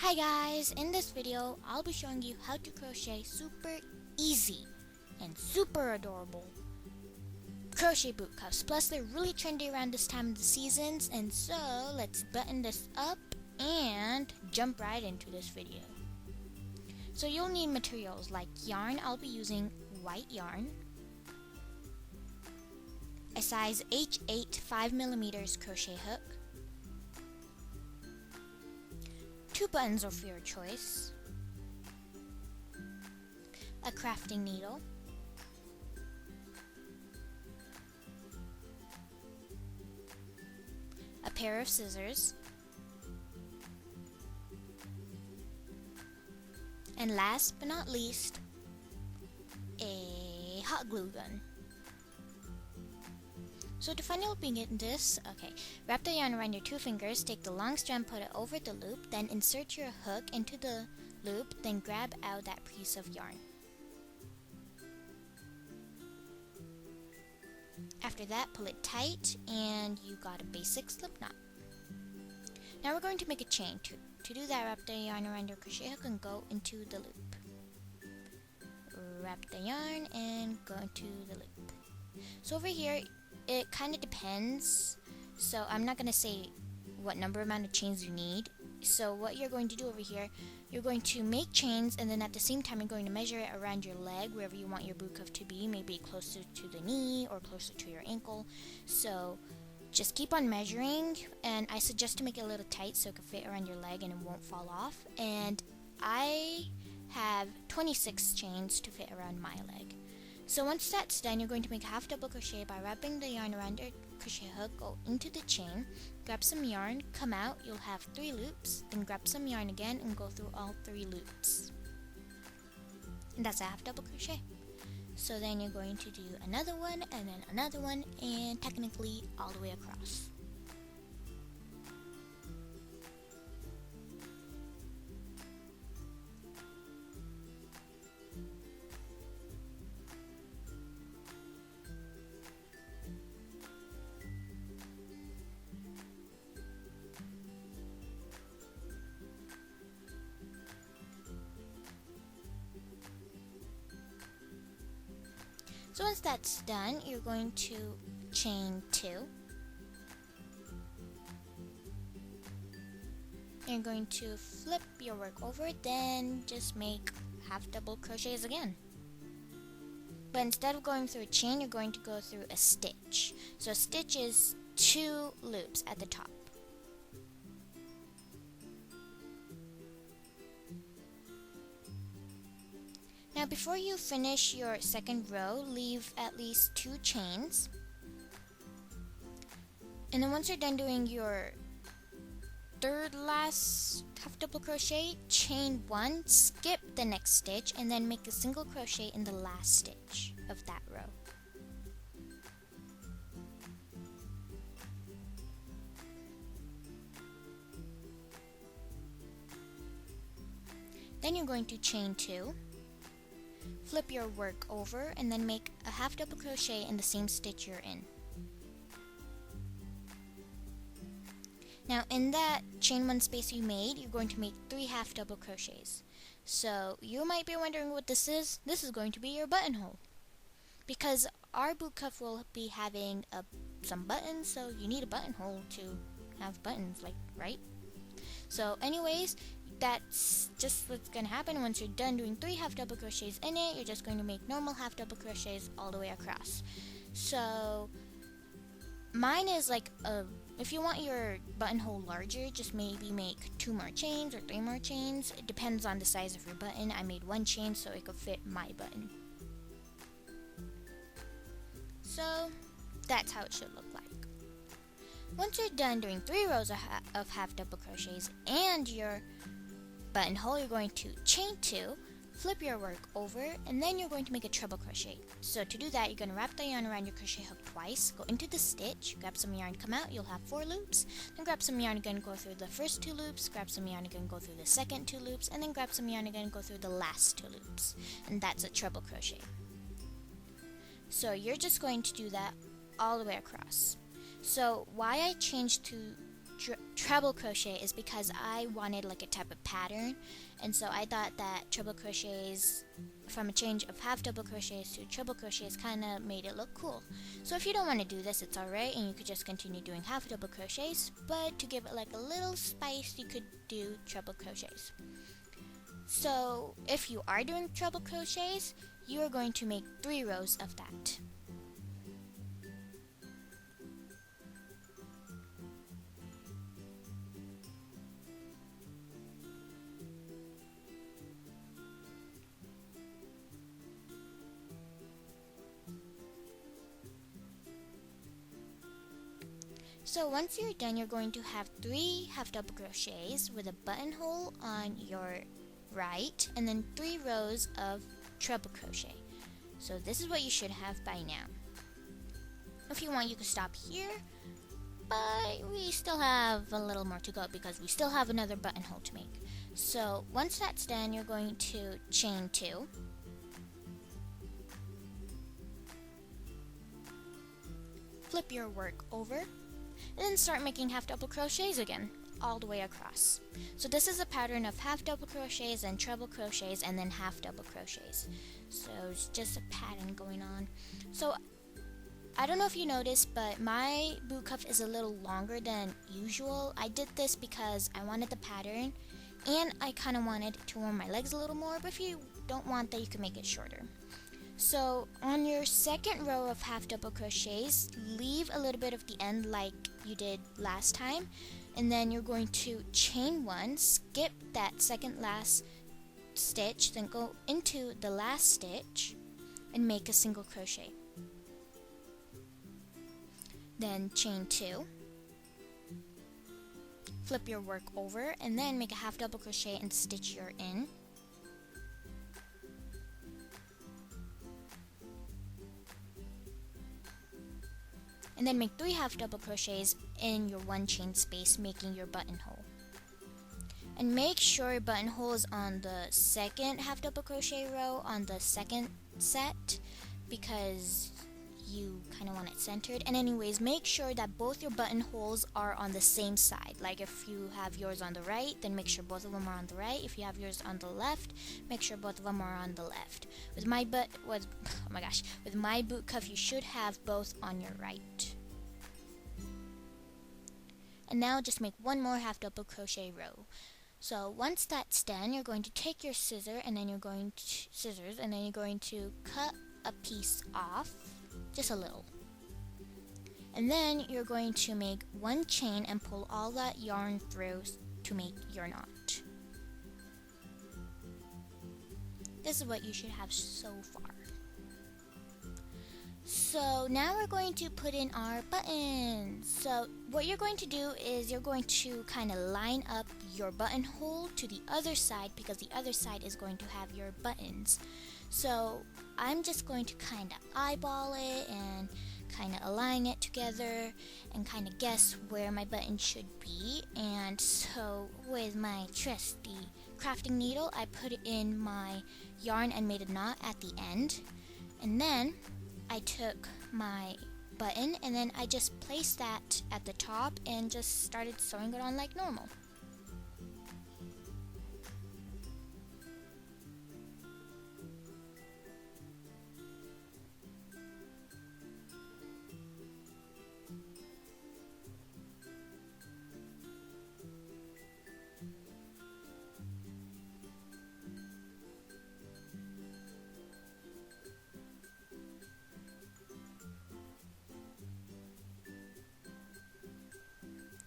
Hi guys, in this video I'll be showing you how to crochet super easy and super adorable crochet boot cuffs. Plus they're really trendy around this time of the seasons, and so let's button this up and jump right into this video. So you'll need materials like yarn. I'll be using white yarn, a size H8 5mm crochet hook, 2 buttons of your choice, a crafting needle, a pair of scissors, and last but not least, a hot glue gun. So to finally begin this, wrap the yarn around your 2 fingers, take the long strand, put it over the loop, then insert your hook into the loop, then grab out that piece of yarn. After that, pull it tight and you got a basic slip knot. Now we're going to make a chain. To do that, wrap the yarn around your crochet hook and go into the loop. Wrap the yarn and go into the loop. So over here, it kind of depends, so I'm not going to say what amount of chains you need. So what you're going to do over here, you're going to make chains, and then at the same time you're going to measure it around your leg, wherever you want your boot cuff to be, maybe closer to the knee or closer to your ankle. So just keep on measuring, and I suggest to make it a little tight so it can fit around your leg and it won't fall off. And I have 26 chains to fit around my leg. So once that's done, you're going to make a half double crochet by wrapping the yarn around your crochet hook, go into the chain, grab some yarn, come out, you'll have 3 loops, then grab some yarn again and go through all 3 loops. And that's a half double crochet. So then you're going to do another one and then another one, and technically all the way across. So once that's done, you're going to chain 2. You're going to flip your work over, then just make half double crochets again. But instead of going through a chain, you're going to go through a stitch. So a stitch is 2 loops at the top. Now before you finish your second row, leave at least 2 chains. And then once you're done doing your third last half double crochet, chain 1, skip the next stitch, and then make a single crochet in the last stitch of that row. Then you're going to chain 2. Flip your work over and then make a half double crochet in the same stitch you're in. Now in that chain 1 space you made, you're going to make 3 half double crochets. So you might be wondering what this is. This is going to be your buttonhole, because our boot cuff will be having some buttons, so you need a buttonhole to have buttons, right? So anyways, that's just what's going to happen. Once you're done doing 3 half double crochets in it, you're just going to make normal half double crochets all the way across. So mine is if you want your buttonhole larger, just maybe make 2 more chains or 3 more chains. It depends on the size of your button. I made 1 chain so it could fit my button. So that's how it should look like. Once you're done doing 3 rows of half double crochets and your buttonhole, you're going to chain 2, flip your work over, and then you're going to make a treble crochet. So to do that, you're going to wrap the yarn around your crochet hook twice, go into the stitch, grab some yarn, come out, you'll have 4 loops, then grab some yarn again, go through the first 2 loops, grab some yarn again, go through the second 2 loops, and then grab some yarn again, go through the last 2 loops. And that's a treble crochet. So you're just going to do that all the way across. So why I changed to treble crochet is because I wanted like a type of pattern, and so I thought that treble crochets, from a change of half double crochets to treble crochets, kind of made it look cool. So if you don't want to do this, it's alright, and you could just continue doing half double crochets, but to give it like a little spice, you could do treble crochets. So if you are doing treble crochets, you are going to make 3 rows of that. So once you're done, you're going to have 3 half double crochets with a buttonhole on your right, and then 3 rows of treble crochet. So this is what you should have by now. If you want, you can stop here, but we still have a little more to go because we still have another buttonhole to make. So once that's done, you're going to chain 2, flip your work over, and then start making half double crochets again, all the way across. So this is a pattern of half double crochets and treble crochets and then half double crochets. So it's just a pattern going on. So I don't know if you noticed, but my boot cuff is a little longer than usual. I did this because I wanted the pattern and I kind of wanted to warm my legs a little more, but if you don't want that, you can make it shorter. So on your second row of half double crochets, leave a little bit of the end like you did last time, and then you're going to chain 1, skip that second last stitch, then go into the last stitch and make a single crochet. Then chain 2, flip your work over, and then make a half double crochet and stitch your in. And then make 3 half double crochets in your 1 chain space, making your buttonhole. And make sure your buttonhole is on the second half double crochet row on the second set, because you kind of want it centered. And anyways, make sure that both your buttonholes are on the same side. Like if you have yours on the right, then make sure both of them are on the right. If you have yours on the left, make sure both of them are on the left. With my with my boot cuff, you should have both on your right. And now just make 1 more half double crochet row. So once that's done, you're going to take your scissors, and then you're going to cut a piece off, just a little. And then you're going to make 1 chain and pull all that yarn through to make your knot. This is what you should have so far. So now we're going to put in our buttons. So what you're going to do is you're going to kind of line up your buttonhole to the other side, because the other side is going to have your buttons. So I'm just going to kind of eyeball it and kind of align it together and kind of guess where my button should be. And so with my trusty crafting needle, I put in my yarn and made a knot at the end. And then I took my button and then I just placed that at the top and just started sewing it on like normal.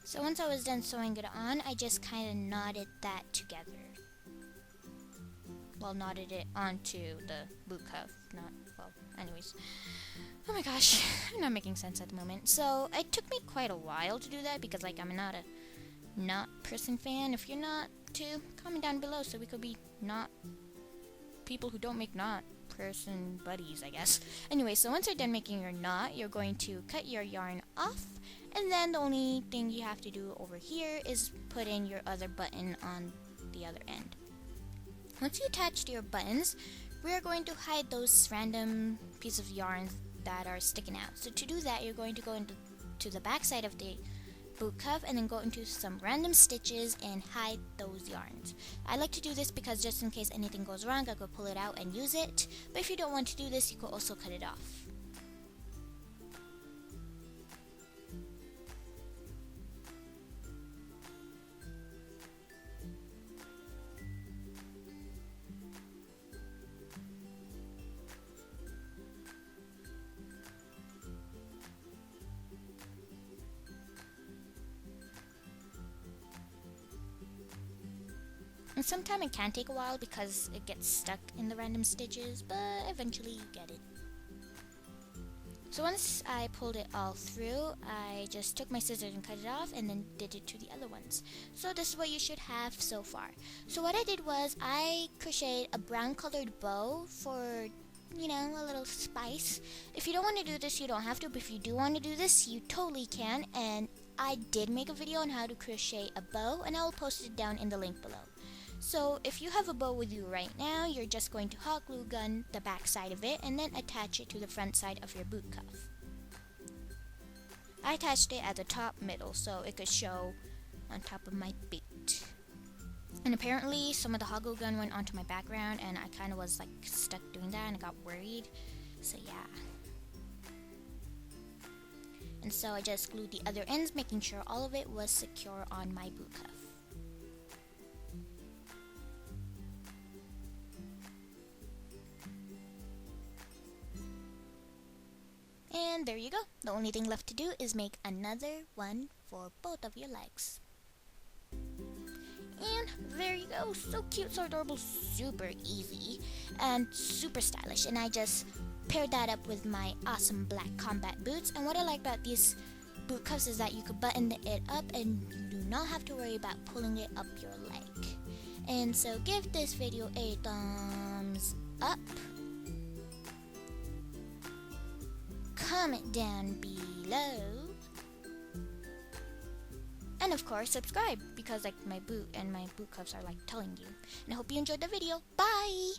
So once I was done sewing it on, I just kind of knotted that together. Well, knotted it onto the boot cuff, anyways. Oh my gosh, I'm not making sense at the moment. So it took me quite a while to do that because I'm not a knot person fan. If you're not too, comment down below so we could be not people who don't make knot person buddies, I guess. Anyway, so once you're done making your knot, you're going to cut your yarn off, and then the only thing you have to do over here is put in your other button on the other end. Once you attach your buttons, we're going to hide those random pieces of yarn that are sticking out. So to do that, you're going to go into the back side of the boot cuff and then go into some random stitches and hide those yarns. I like to do this because just in case anything goes wrong, I could pull it out and use it. But if you don't want to do this, you could also cut it off. And sometimes it can take a while because it gets stuck in the random stitches, but eventually you get it. So once I pulled it all through, I just took my scissors and cut it off and then did it to the other ones. So this is what you should have so far. So what I did was I crocheted a brown colored bow for, you know, a little spice. If you don't want to do this, you don't have to, but if you do want to do this, you totally can. And I did make a video on how to crochet a bow, and I'll post it down in the link below. So if you have a bow with you right now, you're just going to hot glue gun the back side of it and then attach it to the front side of your boot cuff. I attached it at the top middle so it could show on top of my boot. And apparently some of the hot glue gun went onto my background and I kind of was like stuck doing that and I got worried. So yeah. And so I just glued the other ends, making sure all of it was secure on my boot cuff. And there you go. The only thing left to do is make another one for both of your legs. And there you go. So cute, so adorable, super easy, and super stylish. And I just paired that up with my awesome black combat boots. And what I like about these boot cuffs is that you could button it up and you do not have to worry about pulling it up your leg. And so give this video a thumbs up. Comment down below, and of course subscribe because like my boot and my boot cuffs are like telling you. And I hope you enjoyed the video. Bye!